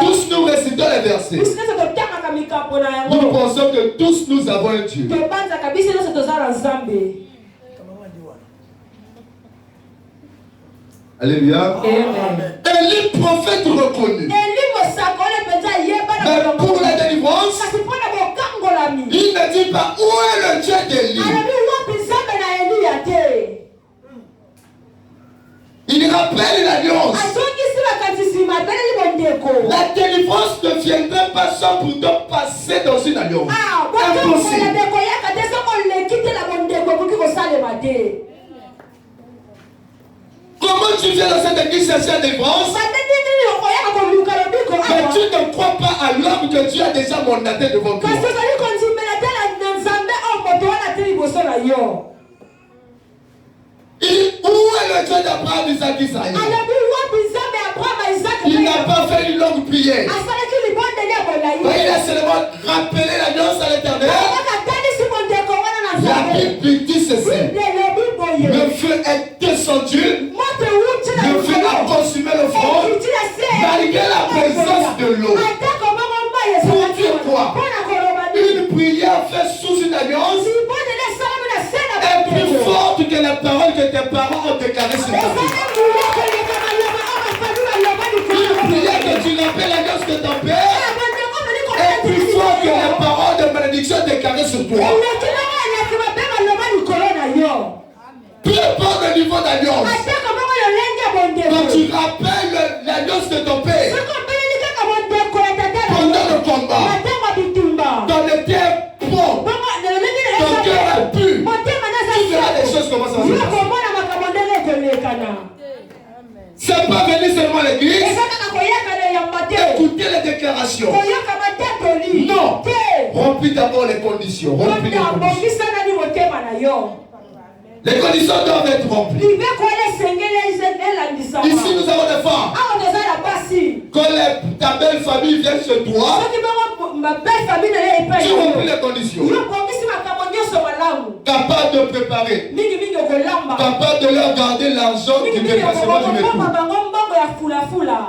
tous nous récitons les versets, nous pensons que tous nous avons un Dieu. Alléluia. Élie, prophète reconnu. Mais pour la délivrance, il ne dit pas où est le Dieu d'Élie. Il rappelle l'alliance. La délivrance alliance ne viendrait pas sans pourtant passer dans une alliance. Impossible. Comment tu viens dans cette église chercher la délivrance? Mais tu ne crois pas à l'homme que Dieu a déjà mandaté devant toi. Où est le Dieu d'Abraham, Isaac, Israël? Il n'a pas fait une longue prière. Il a seulement rappelé l'alliance à l'Éternel. La Bible dit ceci. Le feu est descendu. Le feu a consumé le front malgré la présence de l'eau. Pour dire quoi? Une prière faite sous une alliance est plus forte que la parole que tes parents ont déclarée sur ta vie. Une prière que tu rappelles l'alliance que ton père est plus forte que la parole de malédiction déclarée sur toi. Peu importe le niveau d'alliance. Quand tu rappelles l'alliance de ton père pendant le combat, ton était bon, ton cœur est pur, tu verras des choses comment ça va se passer. C'est pas venir seulement à l'église, écouter les déclarations. Non, remplis d'abord les conditions. Les conditions doivent être remplies. Ici nous avons des femmes. Quand ta belle famille vient chez toi, tu remplis les conditions. Capable de préparer. Capable de leur garder l'argent du déplacement du métro.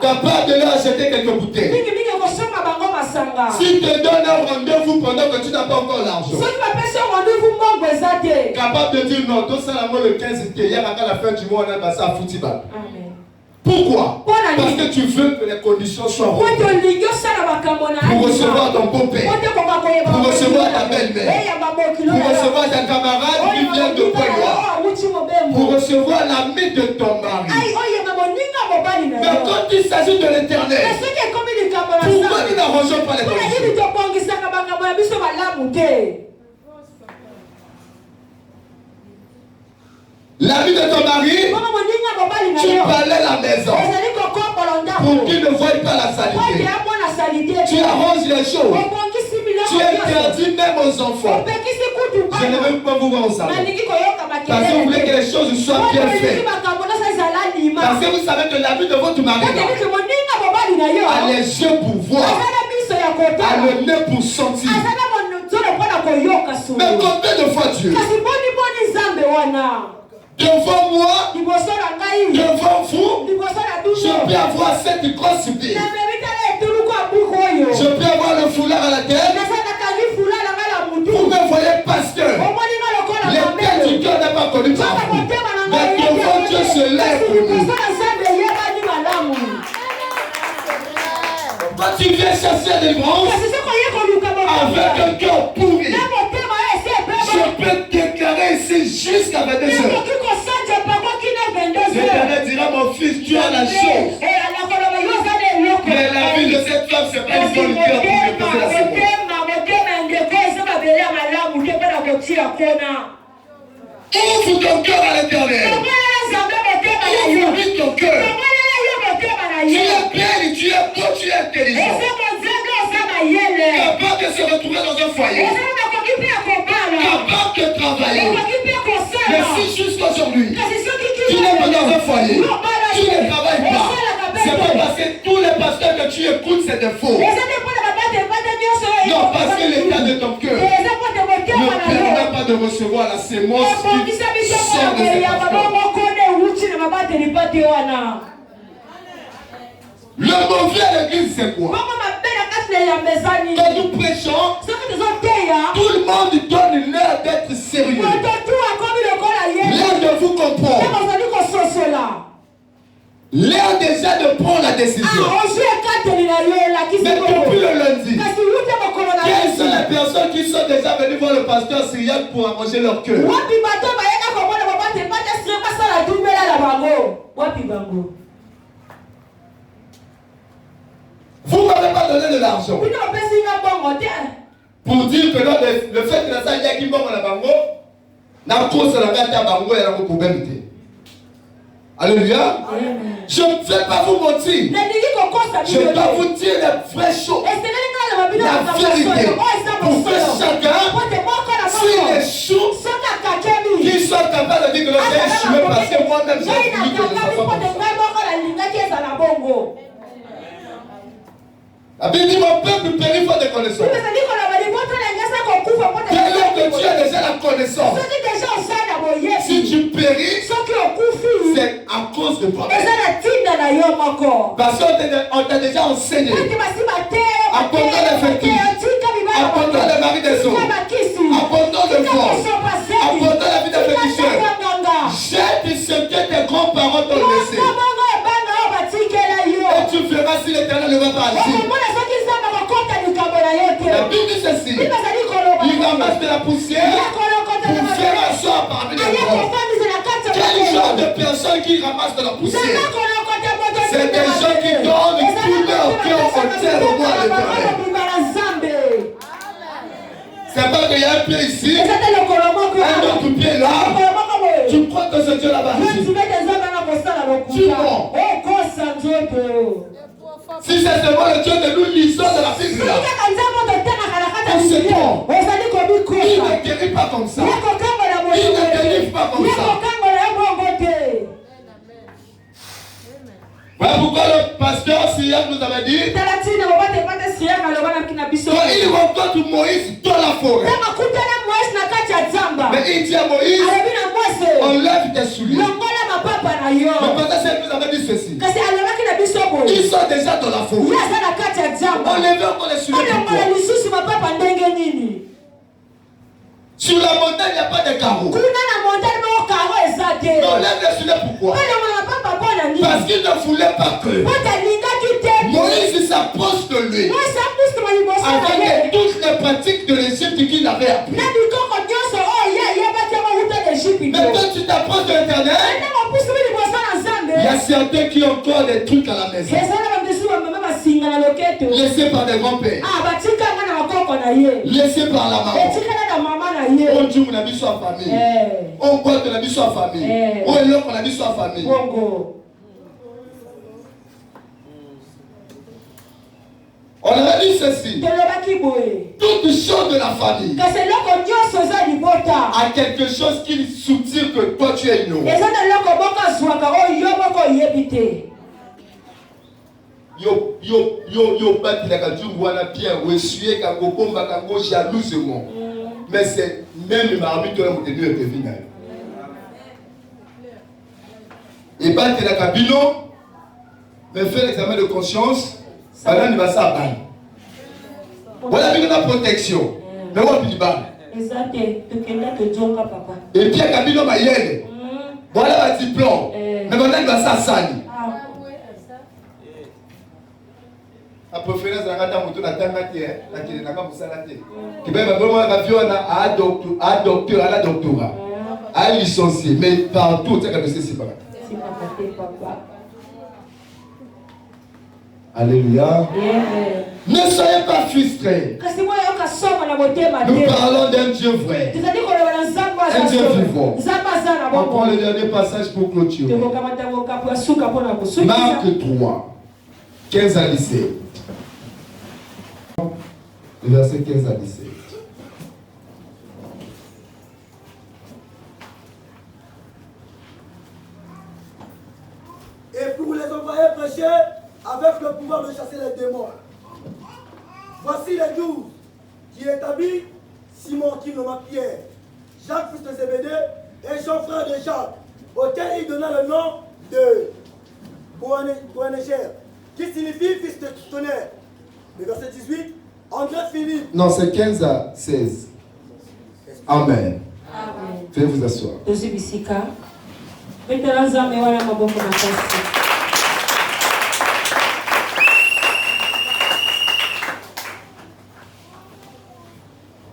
Capable de leur acheter quelques bouteilles. Si te donne un rendez-vous pendant que tu n'as pas encore l'argent. Capable de dire non, tout ça le 15, il y a la fin du mois, on a passé à Foutiba. Pourquoi? Parce que tu veux que les conditions soient remplies. Pour recevoir ton beau-père, pour recevoir ta belle-mère, pour recevoir ta camarade qui vient de Poyoa, pour recevoir l'ami de ton mari. Mais quand il s'agit de l'éternel, pourquoi nous n'arrangeons pas les conditions? L'ami de ton mari, tu balais la maison pour qu'il ne voie pas la saleté. Tu arranges les choses. Tu interdis même aux enfants. Je ne veux pas vous voir au salon. Parce que vous voulez que les choses soient bien faites. Parce que vous savez que l'ami de votre mari a les yeux pour voir, a le nez pour sentir. Mais combien de fois Dieu, devant moi, devant vous, je peux avoir cette grosse bille. Je peux avoir le foulard à la tête. Vous me voyez pasteur. L'état du cœur n'a pas connu par vous. Mais devant Dieu se lève pour nous. Quand tu viens chercher des délivrance avec un cœur pourri, je peux te déclarer ici jusqu'à 22 heures. L'Éternel dira, mon fils, tu as la chose. Mais la vie de cette femme, c'est pas une bonne cœur pour me poser la seconde. Ouvre ton cœur à l'Éternel. Ouvre ton cœur. Tu es belle, tu es beau, tu es intelligent. Capable de se retrouver dans un foyer. Capable de travailler. Mais si jusqu'aujourd'hui, tu n'es pas dans un foyer, tu ne travailles pas, c'est pas parce que tous les pasteurs que tu écoutes, c'est des faux. Non, parce que l'état de ton cœur ne permet pas de recevoir la sémence qui sort de ces pasteurs. Le mauvais à l'église, c'est quoi? Quand nous prêchons, tout le monde donne l'air d'être sérieux. L'air de vous comprendre. L'air déjà de prendre la décision. Mais depuis le lundi, quelles sont les personnes qui sont déjà venues voir le pasteur Syriac pour arranger leur cœur? Vous ne m'avez pas donné de l'argent. Pour dire que non, le fait que la salle qui m'a la bango, n'a cause la gâte à bango et la problème. Alléluia. Je ne vais pas vous mentir. Je dois vous dire la vraie chose. La vérité. Pour que chacun, s'il échoue, qu'il soit capable de dire que j'ai échoué parce que moi-même j'ai voulu que je ne sois pas comme ça. La Bible dit mon peuple périt faute de connaissance. Dès lors que tu as déjà la connaissance, si tu péris, c'est à cause de toi. Parce qu'on t'a déjà enseigné. Abandonne les fétiches, abandonne le mari des autres, abandonne le vol, abandonne la vie des féticheurs. Jette ce que tes grands-parents t'ont laissé. Et tu verras si l'Éternel ne va pas agir. La Bible dit ceci. Il ramasse de la poussière pour faire asseoir parmi les morts. Quel genre de personnes qui ramassent de la poussière? C'est des gens qui donnent tout leur cœur au terre au roi l'Éternel. C'est pas qu'il y a un pied ici, un autre pied là. Tu crois que ce Dieu là-bas agit? Tu mens. Si c'est seulement le Dieu de nous lisons de la Bible là, on se trompe. Il ne guérit pas comme ça. Il ne délivre pas comme ça. Voilà pourquoi le pasteur Siak nous avait dit, quand il rencontre Moïse dans la forêt, mais il dit à Moïse, enlève tes souliers. Le pasteur nous avait dit ceci. Ils sont déjà dans la forêt. Enlevez encore les souliers. Sur la montagne, il n'y a pas de carreaux. Enlève les souliers, pourquoi? Parce qu'il ne voulait pas que Moïse s'approche de lui avec toutes les pratiques de l'Égypte qu'il avait appris. Mais quand tu t'approches de l'Éternel, il y a certains qui ont encore des trucs à la maison, laissés par des grands-pères, laissés par la maman. On dit qu'on a mis sur la famille, on croit qu'on a mis sur la famille, on est là qu'on a mis sur la famille. On avait dit ceci. Toute chose de la famille a quelque chose qui soutire que toi tu es ignorant. Yo bati la kajungu wana pierre ou essuyer kako komba kako jalousement. Mais c'est même marmite là mon Dieu est venu. Et bati la kabino mais faire l'examen de conscience. Alors il va ça ban. Voilà une protection. Mais on peut ban. Et puis kabino mayele. Voilà un diplôme. Mais maintenant il va ça sali. La préférence à la moto na tangati na kile na kabusa la te. Qui va vraiment la viona à docteur à la doctorat. À licencié mais partout c'est comme c'est pas. Alléluia. Ne soyez pas frustrés. Nous parlons d'un Dieu vrai. Un Dieu vivant. On prend le dernier passage pour clôturer. Marc 3, 15 à 17. Le verset 15 à 17. Et pour les envoyer prêcher avec le pouvoir de chasser les démons. Voici les 12 qui établit Simon qui nomma Pierre, Jacques fils de Zébédée et Jean frère de Jacques, auquel il donna le nom de Boanerges, qui signifie fils de tonnerre. Le verset 18, André Philippe. Non, c'est 15 à 16. Amen. Amen. Faites vous asseoir.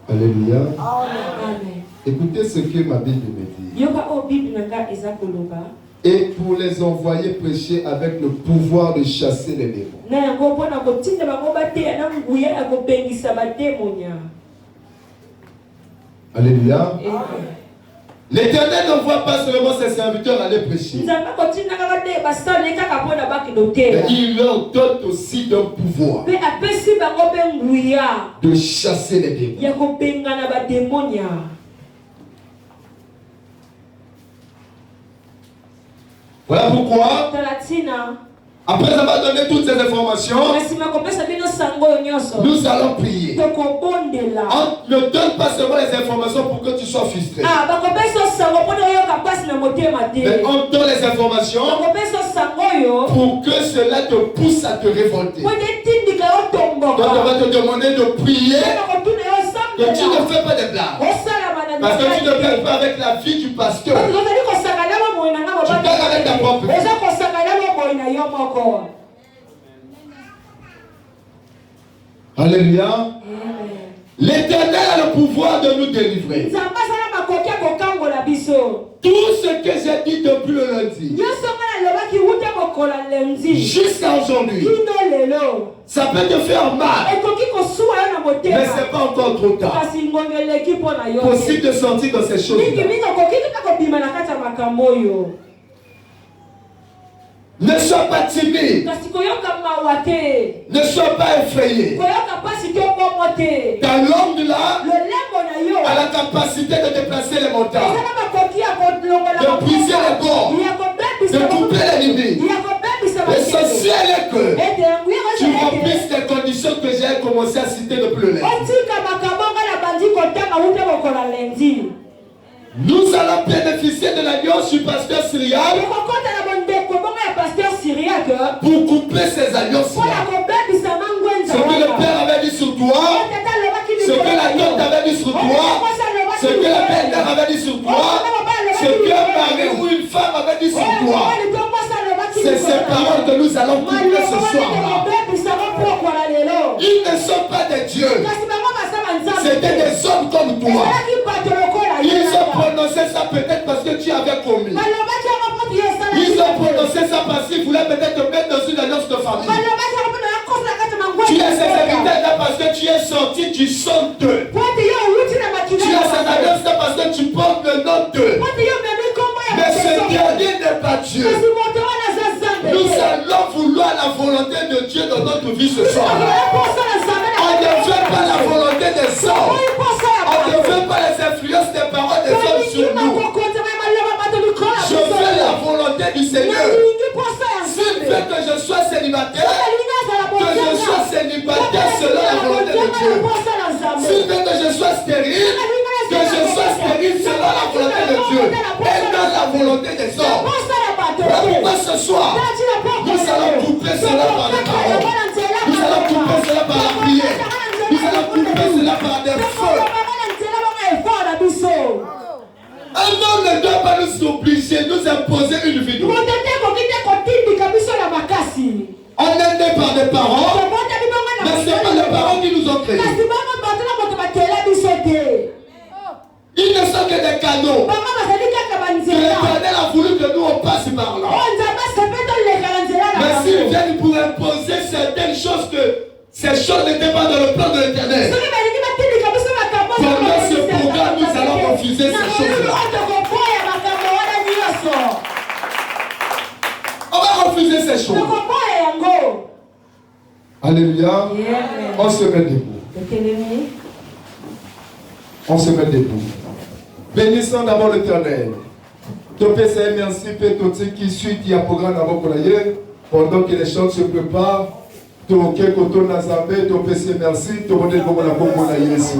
Alléluia. Amen. Écoutez ce que ma Bible me dit. et pour les envoyer prêcher avec le pouvoir de chasser les démons. Alléluia. L'Éternel n'envoie pas seulement ses serviteurs aller prêcher, mais il leur donne aussi le pouvoir de chasser les démons. Voilà pourquoi, après avoir donné toutes ces informations, nous allons prier. On ne donne pas seulement les informations pour que tu sois frustré, mais on donne les informations pour que cela te pousse à te révolter. Donc on va te demander de prier que tu ne fais pas de blagues, parce que tu ne blagues pas avec la vie du pasteur, tu blagues avec ta propre vie. Alléluia. L'Éternel a le pouvoir de nous délivrer. Tout ce que j'ai dit depuis le lundi jusqu'à aujourd'hui, ça peut te faire mal, mais ce n'est pas encore trop tard. Possible de sortir dans ces choses. Ne sois pas timide. Ne sois pas effrayé. Ta langue là a la capacité de déplacer les montagnes, de briser les corps, de couper l'ennemi. L'essentiel est que tu remplisses les conditions que j'ai commencé à citer depuis le lundi. Nous allons bénéficier de l'alliance du pasteur syriaque pour couper ces alliances-là. Ce que le Père avait dit sur toi, ce que la tante avait dit sur toi, ce que la belle-mère avait dit sur toi, ce que un mari ou une femme avait dit sur toi. C'est ces paroles que nous allons couper ce soir-là. Ils ne sont pas des dieux. C'était des hommes comme toi. Ils ont prononcé ça peut-être parce que tu avais commis. Ils ont prononcé ça parce qu'ils voulaient peut-être te mettre dans une alliance de famille. Tu es ces héritages là parce que tu es sorti du sang d'eux. Tu as cette alliance là parce que tu portes le nom d'eux. Mais ce dernier n'est pas Dieu. Nous allons vouloir la volonté de Dieu dans notre vie ce soir. On ne veut pas la volonté des hommes. On ne veut pas les influences des paroles des hommes sur nous. Je veux la volonté du Seigneur. S'il veut que je sois célibataire, que je sois célibataire selon la volonté de Dieu. S'il veut que je sois stérile, que je sois stérile selon la volonté de Dieu. Et non la volonté des hommes. Voilà pourquoi ce soir, nous allons couper cela par les paroles. Nous allons couper cela par la prière. Nous allons couper cela par des feux. Un homme ne doit pas nous obliger, nous imposer une vie. On est né par des parents, mais ce n'est pas les parents qui nous ont créés. Ils ne sont que des cadeaux. L'Éternel a voulu que nous on passe par là. Mais s'ils viennent pour imposer certaines choses que ces choses n'étaient pas dans le plan de l'Éternel, pendant ce programme, nous allons refuser ces choses-là. On va refuser ces choses. Alléluia. On se met debout. On se met debout. Bénissons d'abord l'Éternel. Topé, merci, Pétotique, qui suit, qui a programme d'abord pour l'ailleurs. Pendant que les chants se préparent, Toké, Koto, Nazabé, Topé, merci, Topé, comme la bombe, on a Yesu.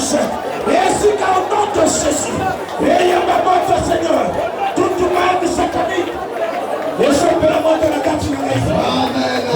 délivrance. Et ainsi qu'au nom de Jésus, et Yamamoto Seigneur, toute mal de satanique, et je peux la mort de la carte. Amen.